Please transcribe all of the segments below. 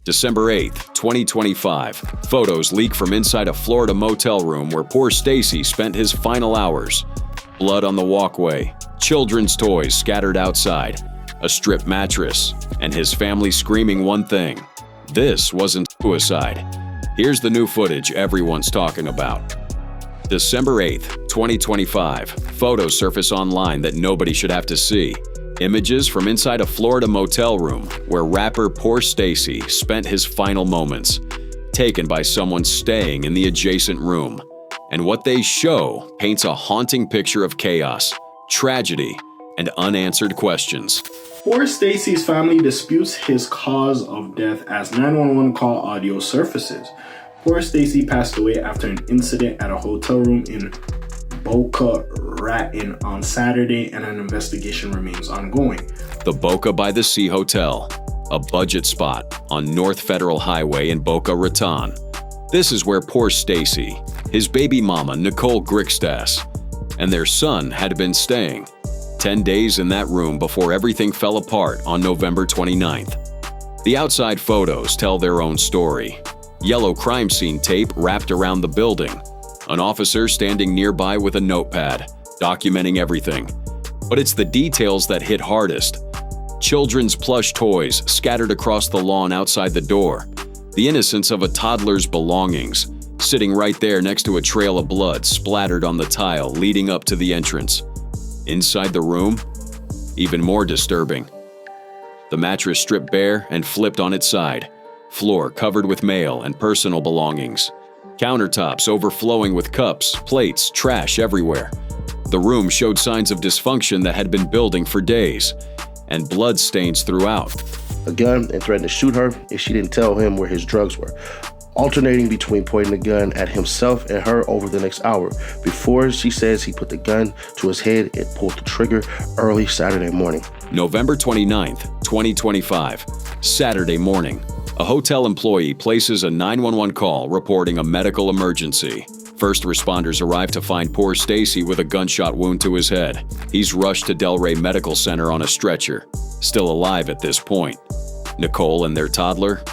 December 8th, 2025. Photos leak from inside a Florida motel room where poor Stacy spent his final hours. Blood on the walkway, children's toys scattered outside, a stripped mattress, and his family screaming one thing: this wasn't suicide. Here's the new footage everyone's talking about. December 8th, 2025. Photos surface online that nobody should have to see. Images from inside a Florida motel room where rapper POORSTACY spent his final moments, taken by someone staying in the adjacent room. And what they show paints a haunting picture of chaos, tragedy, and unanswered questions. POORSTACY's family disputes his cause of death as 911 call audio surfaces. POORSTACY passed away after an incident at a hotel room in Boca Raton on Saturday, and an investigation remains ongoing. The Boca by the Sea Hotel, a budget spot on North Federal Highway in Boca Raton. This is where POORSTACY, his baby mama Nicole Grixtas, and their son had been staying. 10 days in that room before everything fell apart on November 29th. The outside photos tell their own story. Yellow crime scene tape wrapped around the building. An officer standing nearby with a notepad, documenting everything. But it's the details that hit hardest. Children's plush toys scattered across the lawn outside the door. The innocence of a toddler's belongings, sitting right there next to a trail of blood splattered on the tile leading up to the entrance. Inside the room, even more disturbing. The mattress stripped bare and flipped on its side. Floor covered with mail and personal belongings. Countertops overflowing with cups, plates, trash everywhere. The room showed signs of dysfunction that had been building for days, and blood stains throughout. A gun and threatened to shoot her if she didn't tell him where his drugs were, alternating between pointing the gun at himself and her over the next hour, before she says he put the gun to his head and pulled the trigger early Saturday morning. November 29th, 2025, Saturday morning. A hotel employee places a 911 call reporting a medical emergency. First responders arrive to find POORSTACY with a gunshot wound to his head. He's rushed to Delray Medical Center on a stretcher, still alive at this point. Nicole and their toddler?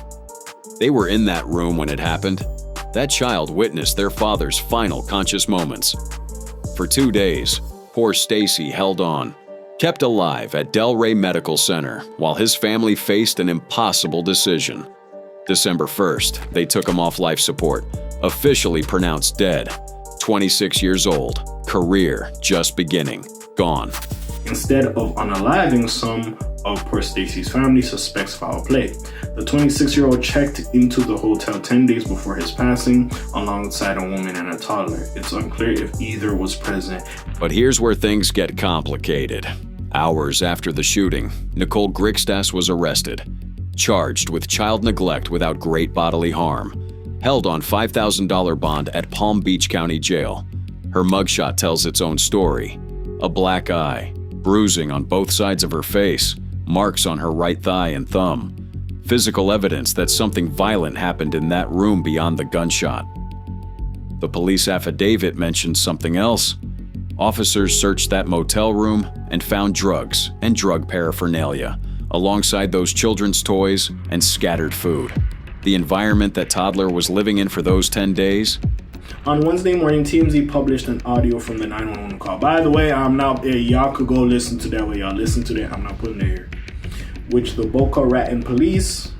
They were in that room when it happened. That child witnessed their father's final conscious moments. For 2 days, POORSTACY held on, kept alive at Delray Medical Center while his family faced an impossible decision. December 1st, they took him off life support, officially pronounced dead. 26 years old, career just beginning, gone. Instead of unaliving, some of POORSTACY's family suspects foul play. The 26-year-old checked into the hotel 10 days before his passing alongside a woman and a toddler. It's unclear if either was present. But here's where things get complicated. Hours after the shooting, Nicole Grixtas was arrested, charged with child neglect without great bodily harm, held on $5,000 bond at Palm Beach County Jail. Her mugshot tells its own story. A black eye, bruising on both sides of her face, marks on her right thigh and thumb. Physical evidence that something violent happened in that room beyond the gunshot. The police affidavit mentions something else. Officers searched that motel room and found drugs and drug paraphernalia, alongside those children's toys and scattered food. The environment that toddler was living in for those 10 days. On Wednesday morning, TMZ published an audio from the 911 call. By the way, y'all could go listen to that way y'all listen to that. I'm not putting it here. Which the Boca Raton police,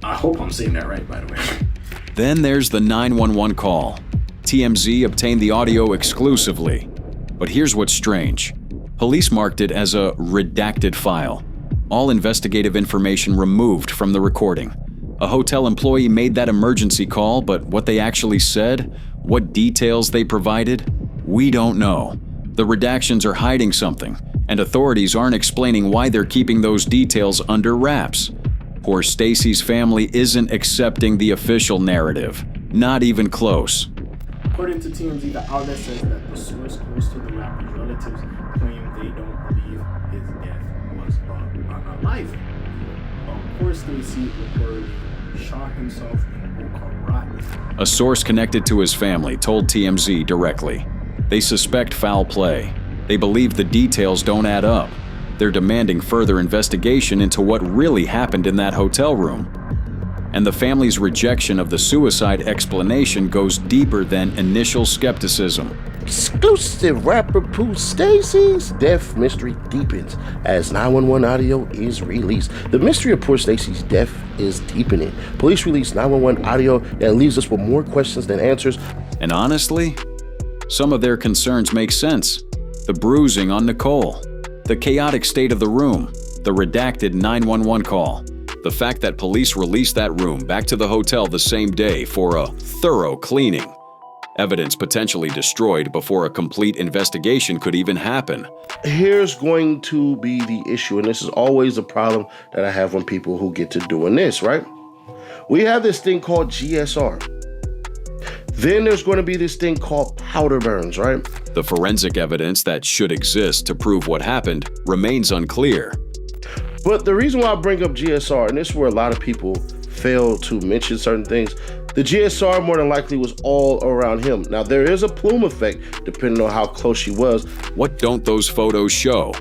I hope I'm saying that right, by the way. Then there's the 911 call. TMZ obtained the audio exclusively. But here's what's strange. Police marked it as a redacted file. All investigative information removed from the recording. A hotel employee made that emergency call, but what they actually said, what details they provided, we don't know. The redactions are hiding something, and authorities aren't explaining why they're keeping those details under wraps. POORSTACY's family isn't accepting the official narrative, not even close. According to TMZ, the outlet says that the source close to the rapper's relatives claim they don't believe his death was unaliving. POORSTACY reportedly shot himself in Boca Raton. A source connected to his family told TMZ directly. They suspect foul play. They believe the details don't add up. They're demanding further investigation into what really happened in that hotel room. And the family's rejection of the suicide explanation goes deeper than initial skepticism. Exclusive rapper POORSTACY's death mystery deepens as 911 audio is released. The mystery of POORSTACY's death is deepening. Police released 911 audio that leaves us with more questions than answers. And honestly, some of their concerns make sense. The bruising on Nicole, the chaotic state of the room, the redacted 911 call, the fact that police released that room back to the hotel the same day for a thorough cleaning. Evidence potentially destroyed before a complete investigation could even happen. Here's going to be the issue, and this is always a problem that I have when people who get to doing this, right? We have this thing called GSR. Then there's going to be this thing called powder burns, right? The forensic evidence that should exist to prove what happened remains unclear. But the reason why I bring up GSR, and this is where a lot of people fail to mention certain things, the GSR more than likely was all around him. Now, there is a plume effect depending on how close she was. What don't those photos show?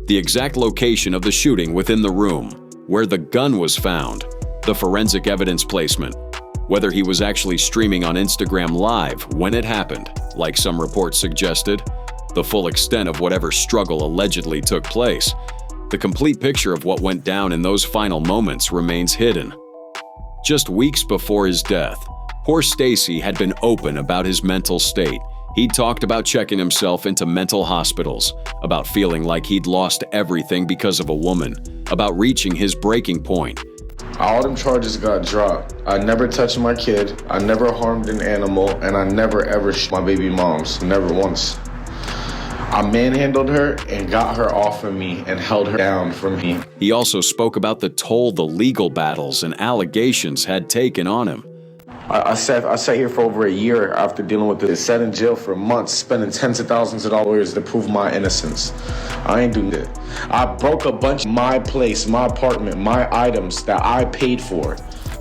The exact location of the shooting within the room, where the gun was found, the forensic evidence placement, whether he was actually streaming on Instagram Live when it happened, like some reports suggested, the full extent of whatever struggle allegedly took place. The complete picture of what went down in those final moments remains hidden. Just weeks before his death, POORSTACY had been open about his mental state. He'd talked about checking himself into mental hospitals, about feeling like he'd lost everything because of a woman, about reaching his breaking point. All them charges got dropped. I never touched my kid, I never harmed an animal, and I never ever my baby moms, never once. I manhandled her and got her off of me and held her down from me. He also spoke about the toll the legal battles and allegations had taken on him. I sat here for over a year after dealing with this. Sat in jail for months, spending tens of thousands of dollars to prove my innocence. I ain't doing it. I broke a bunch of my place, my apartment, my items that I paid for.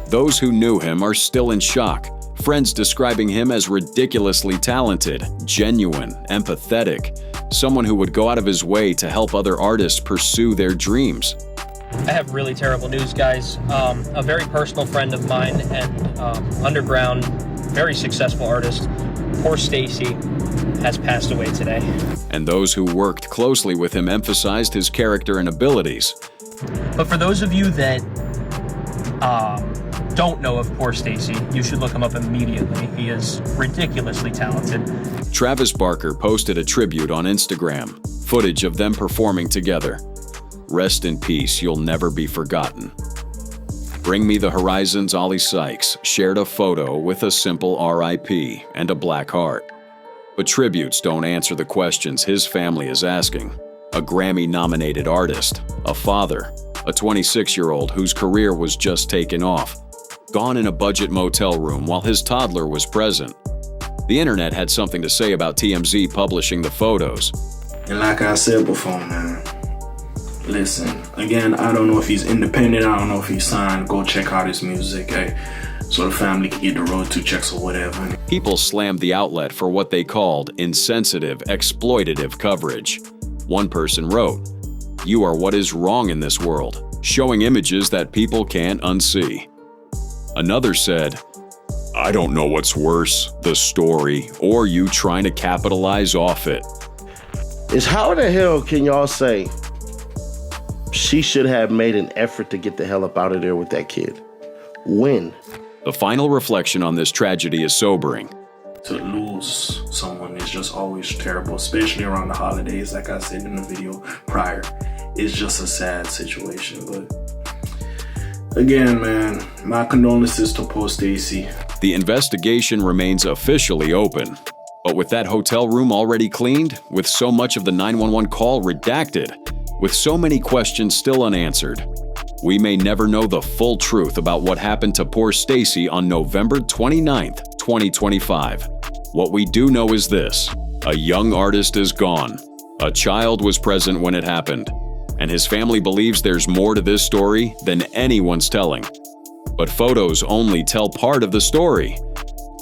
Those who knew him are still in shock. Friends describing him as ridiculously talented, genuine, empathetic, someone who would go out of his way to help other artists pursue their dreams. I have really terrible news, guys. A very personal friend of mine and underground, very successful artist, POORSTACY, has passed away today. And those who worked closely with him emphasized his character and abilities. But for those of you that don't know of POORSTACY, you should look him up immediately. He is ridiculously talented. Travis Barker posted a tribute on Instagram, footage of them performing together. Rest in peace, you'll never be forgotten. Bring Me the Horizon's Ollie Sykes shared a photo with a simple RIP and a black heart. But tributes don't answer the questions his family is asking. A Grammy-nominated artist, a father, a 26-year-old whose career was just taken off, gone in a budget motel room while his toddler was present. The internet had something to say about TMZ publishing the photos. And like I said before, man, listen, again, I don't know if he's independent, I don't know if he's signed, go check out his music, so the family can get the road to checks or whatever. People slammed the outlet for what they called insensitive, exploitative coverage. One person wrote, "You are what is wrong in this world, showing images that people can't unsee." Another said, "I don't know what's worse, the story, or you trying to capitalize off it." Is how the hell can y'all say she should have made an effort to get the hell up out of there with that kid? When? The final reflection on this tragedy is sobering. To lose someone is just always terrible, especially around the holidays, like I said in the video prior. It's just a sad situation, but again, man, my condolences to POORSTACY. The investigation remains officially open. But with that hotel room already cleaned, with so much of the 911 call redacted, with so many questions still unanswered, we may never know the full truth about what happened to POORSTACY on November 29th, 2025. What we do know is this: a young artist is gone. A child was present when it happened. And his family believes there's more to this story than anyone's telling. But photos only tell part of the story.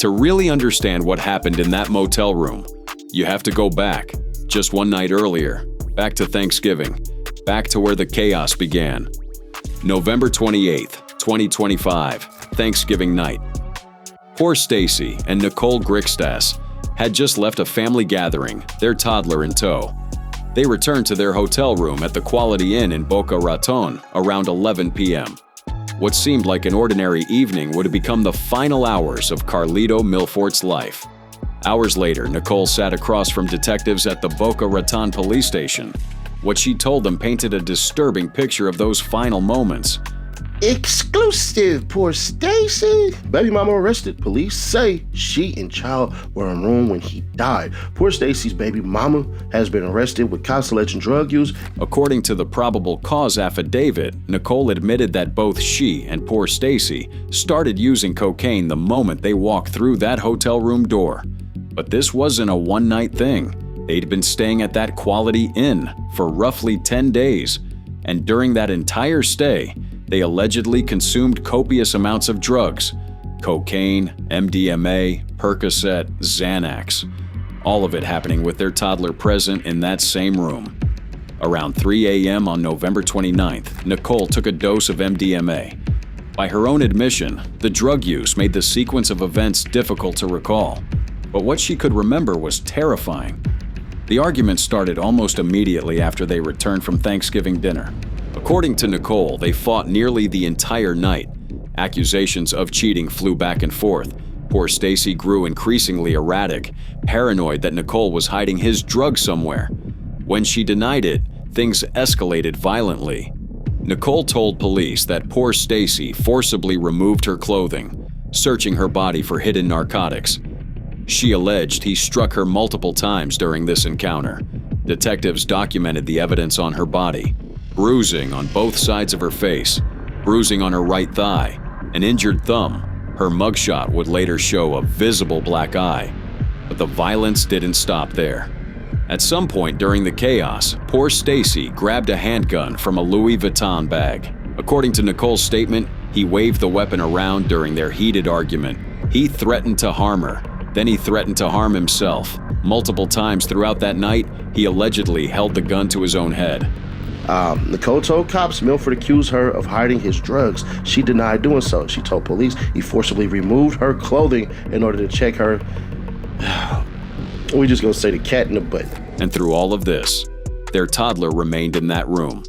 To really understand what happened in that motel room, you have to go back, just one night earlier, back to Thanksgiving, back to where the chaos began. November 28th, 2025. Thanksgiving night. Poor Stacy and Nicole Grixtas had just left a family gathering, their toddler in tow. They returned to their hotel room at the Quality Inn in Boca Raton around 11 p.m. What seemed like an ordinary evening would have become the final hours of Carlito Milfort's life. Hours later, Nicole sat across from detectives at the Boca Raton police station. What she told them painted a disturbing picture of those final moments. Exclusive, Poor Stacy. Baby mama arrested. Police say she and child were in room when he died. Poor Stacy's baby mama has been arrested with cops alleging drug use. According to the probable cause affidavit, Nicole admitted that both she and Poor Stacy started using cocaine the moment they walked through that hotel room door. But this wasn't a one-night thing. They'd been staying at that Quality Inn for roughly 10 days, and during that entire stay, they allegedly consumed copious amounts of drugs: cocaine, MDMA, Percocet, Xanax. All of it happening with their toddler present in that same room. Around 3 a.m. on November 29th, Nicole took a dose of MDMA. By her own admission, the drug use made the sequence of events difficult to recall, but what she could remember was terrifying. The argument started almost immediately after they returned from Thanksgiving dinner. According to Nicole, they fought nearly the entire night. Accusations of cheating flew back and forth. Poor Stacy grew increasingly erratic, paranoid that Nicole was hiding his drugs somewhere. When she denied it, things escalated violently. Nicole told police that Poor Stacy forcibly removed her clothing, searching her body for hidden narcotics. She alleged he struck her multiple times during this encounter. Detectives documented the evidence on her body: bruising on both sides of her face, bruising on her right thigh, an injured thumb. Her mugshot would later show a visible black eye. But the violence didn't stop there. At some point during the chaos, Poor Stacy grabbed a handgun from a Louis Vuitton bag. According to Nicole's statement, he waved the weapon around during their heated argument. He threatened to harm her. Then he threatened to harm himself. Multiple times throughout that night, he allegedly held the gun to his own head. Nicole told cops Milford accused her of hiding his drugs. She denied doing so. She told police he forcibly removed her clothing in order to check her. We just gonna say the cat in the butt. And through all of this, their toddler remained in that room.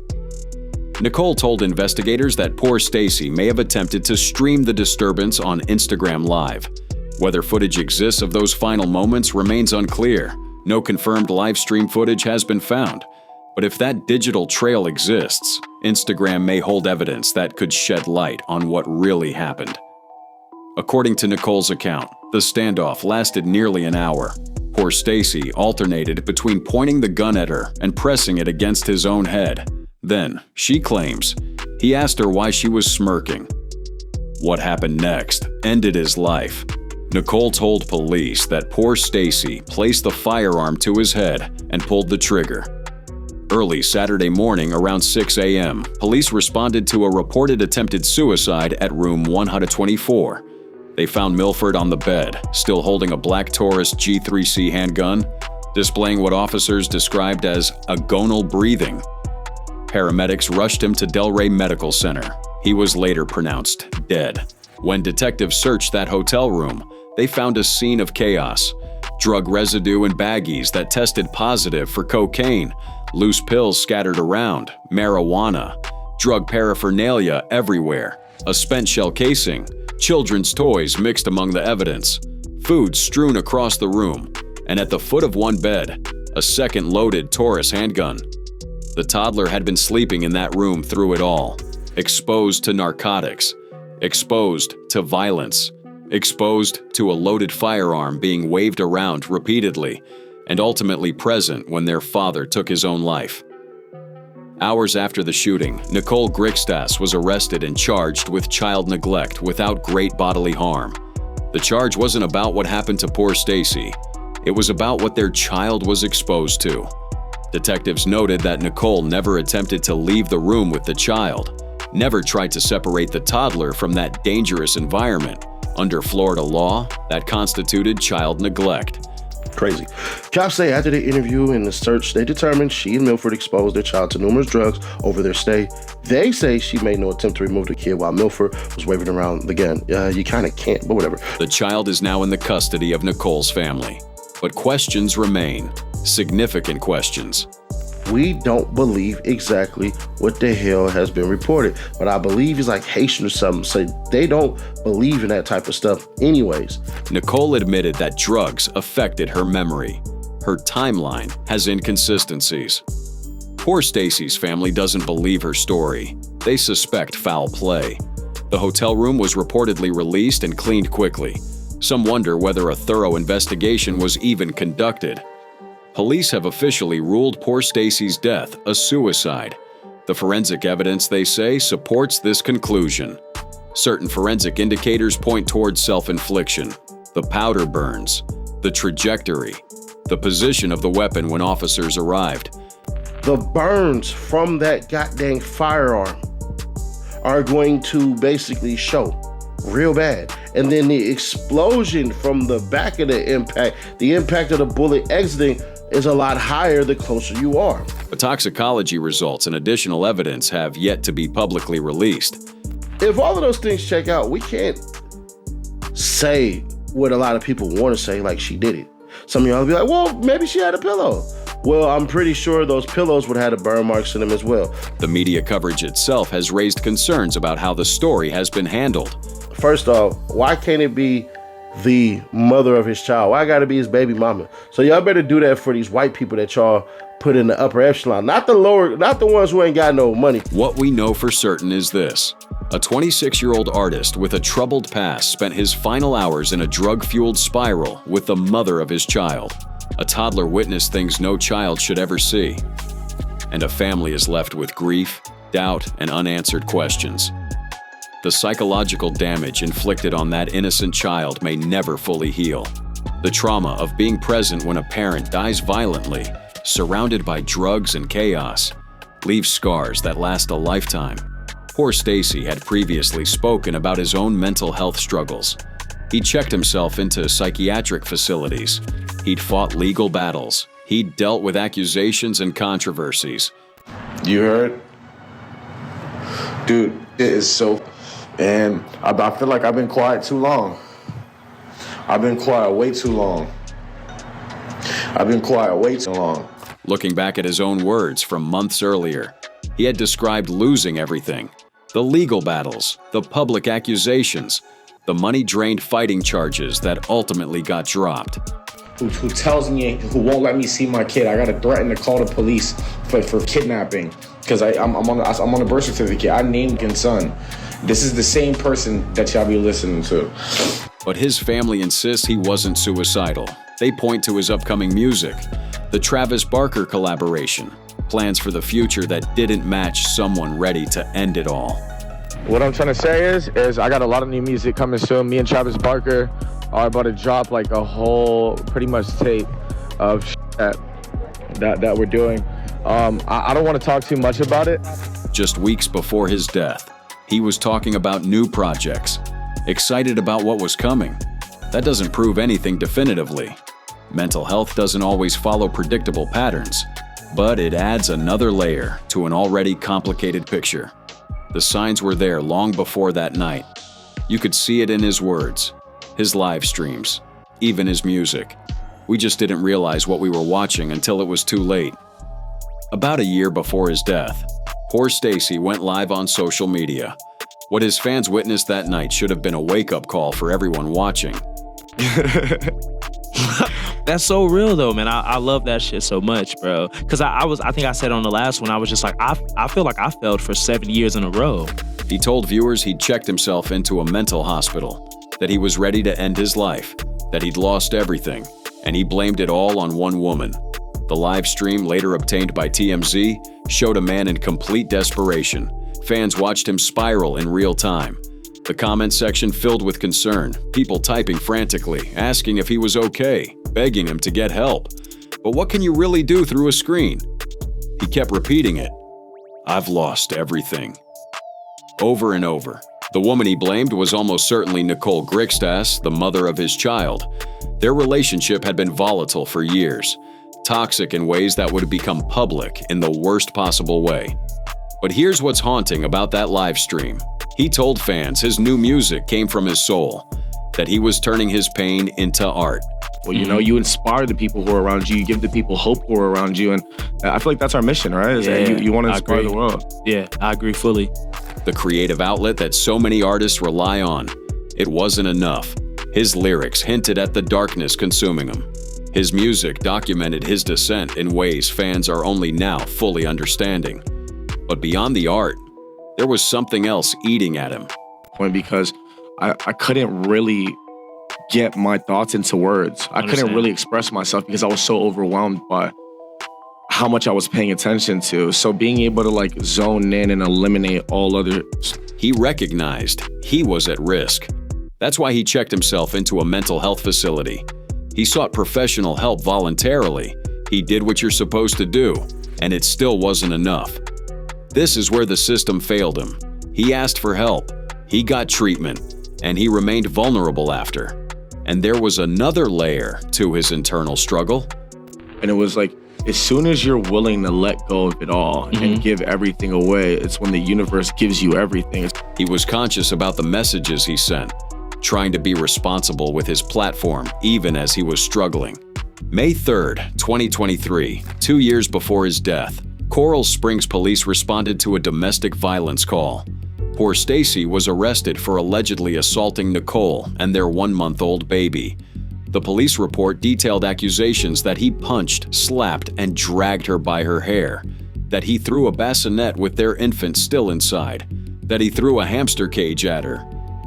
Nicole told investigators that Poor Stacy may have attempted to stream the disturbance on Instagram Live. Whether footage exists of those final moments remains unclear. No confirmed live stream footage has been found. But if that digital trail exists, Instagram may hold evidence that could shed light on what really happened. According to Nicole's account, the standoff lasted nearly an hour. Poor Stacy alternated between pointing the gun at her and pressing it against his own head. Then, she claims, he asked her why she was smirking. What happened next ended his life. Nicole told police that Poor Stacy placed the firearm to his head and pulled the trigger. Early Saturday morning around 6 a.m., police responded to a reported attempted suicide at room 124. They found Milford on the bed, still holding a black Taurus G3C handgun, displaying what officers described as agonal breathing. Paramedics rushed him to Delray Medical Center. He was later pronounced dead. When detectives searched that hotel room, they found a scene of chaos. Drug residue in baggies that tested positive for cocaine, loose pills scattered around, marijuana, drug paraphernalia everywhere, a spent shell casing, children's toys mixed among the evidence, food strewn across the room, and at the foot of one bed, a second loaded Taurus handgun. The toddler had been sleeping in that room through it all, exposed to narcotics, exposed to violence, exposed to a loaded firearm being waved around repeatedly, and ultimately present when their father took his own life. Hours after the shooting, Nicole Grixtas was arrested and charged with child neglect without great bodily harm. The charge wasn't about what happened to Poor Stacy. It was about what their child was exposed to. Detectives noted that Nicole never attempted to leave the room with the child, never tried to separate the toddler from that dangerous environment. Under Florida law, that constituted child neglect. Crazy. Cops say after the interview and the search, they determined she and Milford exposed their child to numerous drugs over their stay. They say she made no attempt to remove the kid while Milford was waving around the gun. You kind of can't, but whatever. The child is now in the custody of Nicole's family. But questions remain. Significant questions. We don't believe exactly what the hell has been reported, but I believe he's like Haitian or something, so they don't believe in that type of stuff anyways. Nicole admitted that drugs affected her memory. Her timeline has inconsistencies. Poor Stacy's family doesn't believe her story. They suspect foul play. The hotel room was reportedly released and cleaned quickly. Some wonder whether a thorough investigation was even conducted. Police have officially ruled poor Stacy's death a suicide. The forensic evidence, they say, supports this conclusion. Certain forensic indicators point towards self-infliction. The powder burns, the trajectory, the position of the weapon when officers arrived. The burns from that goddamn firearm are going to basically show real bad. And then the explosion from the back of the impact of the bullet exiting is a lot higher the closer you are. But toxicology results and additional evidence have yet to be publicly released. If all of those things check out, we can't say what a lot of people want to say, like she did it. Some of y'all will be like, well, maybe she had a pillow. Well, I'm pretty sure those pillows would have had burn marks in them as well. The media coverage itself has raised concerns about how the story has been handled. First off, why can't it be the mother of his child? Why gotta be his baby mama? So y'all better do that for these white people that y'all put in the upper echelon, not the ones who ain't got no money. What we know for certain is this. A 26-year-old artist with a troubled past spent his final hours in a drug-fueled spiral with the mother of his child. A toddler witnessed things no child should ever see. And a family is left with grief, doubt, and unanswered questions. The psychological damage inflicted on that innocent child may never fully heal. The trauma of being present when a parent dies violently, surrounded by drugs and chaos, leaves scars that last a lifetime. Poor Stacy had previously spoken about his own mental health struggles. He checked himself into psychiatric facilities. He'd fought legal battles. He'd dealt with accusations and controversies. You heard? Dude, it is so... And I feel like I've been quiet too long. I've been quiet way too long. Looking back at his own words from months earlier, he had described losing everything. The legal battles, the public accusations, the money-drained fighting charges that ultimately got dropped. Who tells me, who won't let me see my kid? I gotta threaten to call the police for kidnapping because I'm on the birth certificate. I named his son. This is the same person that y'all be listening to. But his family insists he wasn't suicidal. They point to his upcoming music, the Travis Barker collaboration, plans for the future that didn't match someone ready to end it all. What I'm trying to say is I got a lot of new music coming soon. Me and Travis Barker are about to drop like a whole pretty much tape of that we're doing. I don't want to talk too much about it. Just weeks before his death, he was talking about new projects, excited about what was coming. That doesn't prove anything definitively. Mental health doesn't always follow predictable patterns, but it adds another layer to an already complicated picture. The signs were there long before that night. You could see it in his words, his live streams, even his music. We just didn't realize what we were watching until it was too late. About a year before his death, Poor Stacy went live on social media. What his fans witnessed that night should have been a wake-up call for everyone watching. That's so real though, man. I love that shit so much, bro. Cause I think I said on the last one, I was just like, I feel like I failed for 7 years in a row. He told viewers he'd checked himself into a mental hospital, that he was ready to end his life, that he'd lost everything, and he blamed it all on one woman. The live stream, later obtained by TMZ, showed a man in complete desperation. Fans watched him spiral in real time. The comment section filled with concern, people typing frantically, asking if he was okay, begging him to get help. But what can you really do through a screen? He kept repeating it. I've lost everything. Over and over. The woman he blamed was almost certainly Nicole Grixtas, the mother of his child. Their relationship had been volatile for years, toxic in ways that would become public in the worst possible way. But here's what's haunting about that live stream. He told fans his new music came from his soul, that he was turning his pain into art. Well, you know, you inspire the people who are around you. You give the people hope who are around you. And I feel like that's our mission, right? Is that you want to inspire the world. Yeah, I agree fully. The creative outlet that so many artists rely on. It wasn't enough. His lyrics hinted at the darkness consuming him. His music documented his descent in ways fans are only now fully understanding. But beyond the art, there was something else eating at him. Because I couldn't really get my thoughts into words. I couldn't really express myself because I was so overwhelmed by how much I was paying attention to. So being able to like zone in and eliminate all other... He recognized he was at risk. That's why he checked himself into a mental health facility. He sought professional help voluntarily. He did what you're supposed to do, and it still wasn't enough. This is where the system failed him. He asked for help, he got treatment, and he remained vulnerable after. And there was another layer to his internal struggle. And it was like, as soon as you're willing to let go of it all and give everything away, it's when the universe gives you everything. He was conscious about the messages he sent, trying to be responsible with his platform even as he was struggling. May 3rd, 2023, 2 years before his death, Coral Springs police responded to a domestic violence call. POORSTACY was arrested for allegedly assaulting Nicole and their 1-month-old baby. The police report detailed accusations that he punched, slapped, and dragged her by her hair, that he threw a bassinet with their infant still inside, that he threw a hamster cage at her.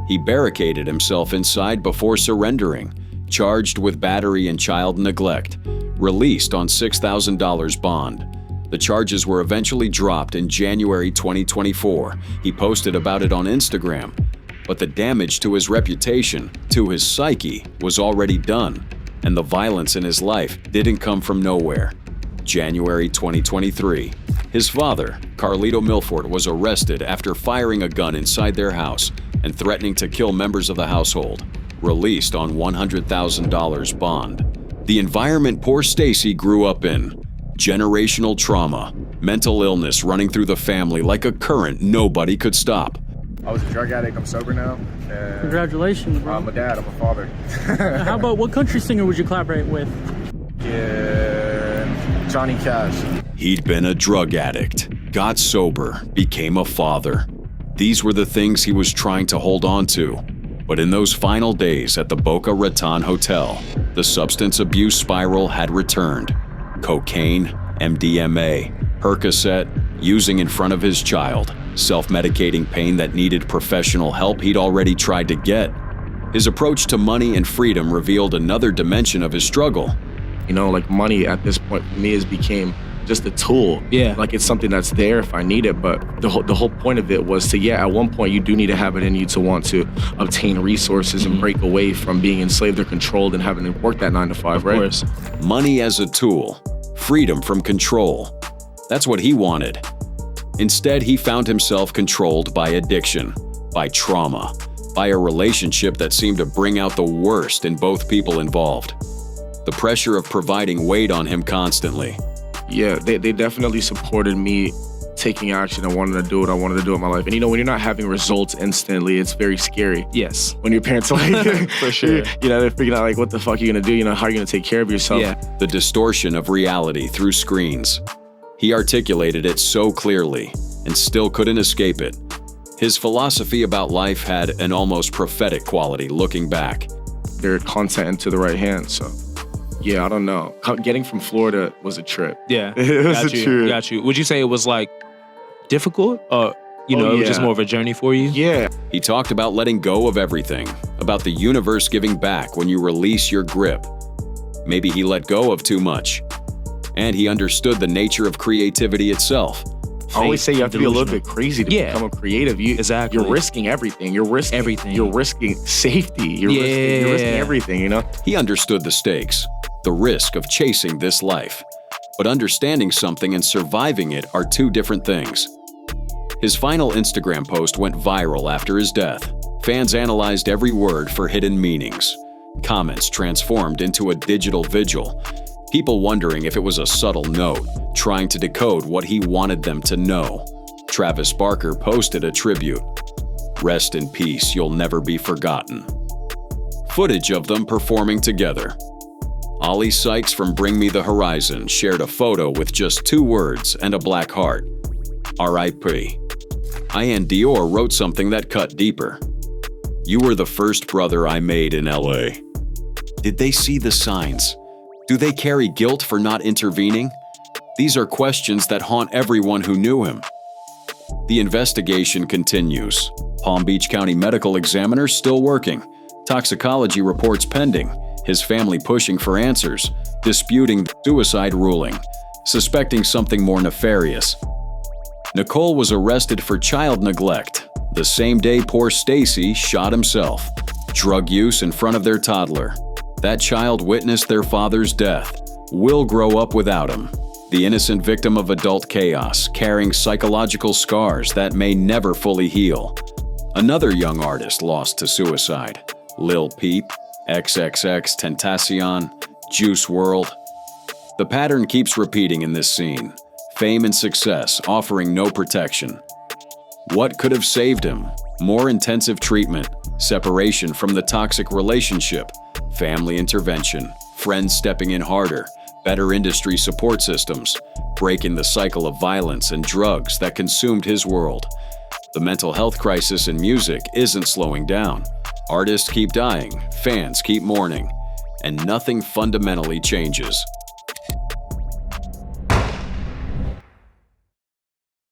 He barricaded himself inside before surrendering, charged with battery and child neglect, released on $6,000 bond. The charges were eventually dropped in January 2024. He posted about it on Instagram. But the damage to his reputation, to his psyche, was already done, and the violence in his life didn't come from nowhere. January 2023, his father, Carlito Milford, was arrested after firing a gun inside their house and threatening to kill members of the household, released on $100,000 bond. The environment POORSTACY grew up in, generational trauma, mental illness running through the family like a current nobody could stop. I was a drug addict. I'm sober now. Congratulations, bro. I'm a dad. I'm a father. How about what country singer would you collaborate with? Yeah, Johnny Cash. He'd been a drug addict, got sober, became a father. These were the things he was trying to hold on to. But in those final days at the Boca Raton Hotel, the substance abuse spiral had returned. Cocaine, MDMA, Percocet, using in front of his child, self-medicating pain that needed professional help he'd already tried to get. His approach to money and freedom revealed another dimension of his struggle. You know, like money at this point for me has became just a tool. Yeah. Like it's something that's there if I need it. But the whole point of it was to, at one point you do need to have it in you to want to obtain resources and break away from being enslaved or controlled and having to work that 9 to 5, right? Of course. Money as a tool, freedom from control. That's what he wanted. Instead, he found himself controlled by addiction, by trauma, by a relationship that seemed to bring out the worst in both people involved. The pressure of providing weighed on him constantly. Yeah, they definitely supported me taking action. I wanted to do what I wanted to do in my life. And you know, when you're not having results instantly, it's very scary. Yes. When your parents are like, For sure. You know, they're figuring out like, what the fuck are you gonna do? You know, how are you gonna take care of yourself? Yeah. The distortion of reality through screens. He articulated it so clearly and still couldn't escape it. His philosophy about life had an almost prophetic quality looking back. Their content into the right hands, so. Yeah, I don't know. Getting from Florida was a trip. Yeah. It was a trip. Got you. Would you say it was like difficult or, it was just more of a journey for you? Yeah. He talked about letting go of everything, about the universe giving back when you release your grip. Maybe he let go of too much. And he understood the nature of creativity itself. I always say you have to be a little bit crazy to become a creative. Exactly. You're risking everything. You're risking everything. You're risking safety. You're risking everything, you know? He understood the stakes, the risk of chasing this life. But understanding something and surviving it are two different things. His final Instagram post went viral after his death. Fans analyzed every word for hidden meanings. Comments transformed into a digital vigil. People wondering if it was a subtle note, trying to decode what he wanted them to know. Travis Barker posted a tribute. Rest in peace, you'll never be forgotten. Footage of them performing together. Ollie Sykes from Bring Me the Horizon shared a photo with just 2 words and a black heart. R.I.P. Ian Dior wrote something that cut deeper. You were the first brother I made in L.A. Did they see the signs? Do they carry guilt for not intervening? These are questions that haunt everyone who knew him. The investigation continues. Palm Beach County Medical Examiner still working. Toxicology reports pending. His family pushing for answers, disputing the suicide ruling, suspecting something more nefarious. Nicole was arrested for child neglect the same day poor Stacy shot himself. Drug use in front of their toddler. That child witnessed their father's death, will grow up without him. The innocent victim of adult chaos, carrying psychological scars that may never fully heal. Another young artist lost to suicide. Lil Peep, XXX Tentacion, Juice WRLD. The pattern keeps repeating in this scene. Fame and success offering no protection. What could have saved him? More intensive treatment, separation from the toxic relationship, family intervention, friends stepping in harder, better industry support systems, breaking the cycle of violence and drugs that consumed his world. The mental health crisis in music isn't slowing down. Artists keep dying, fans keep mourning, and nothing fundamentally changes.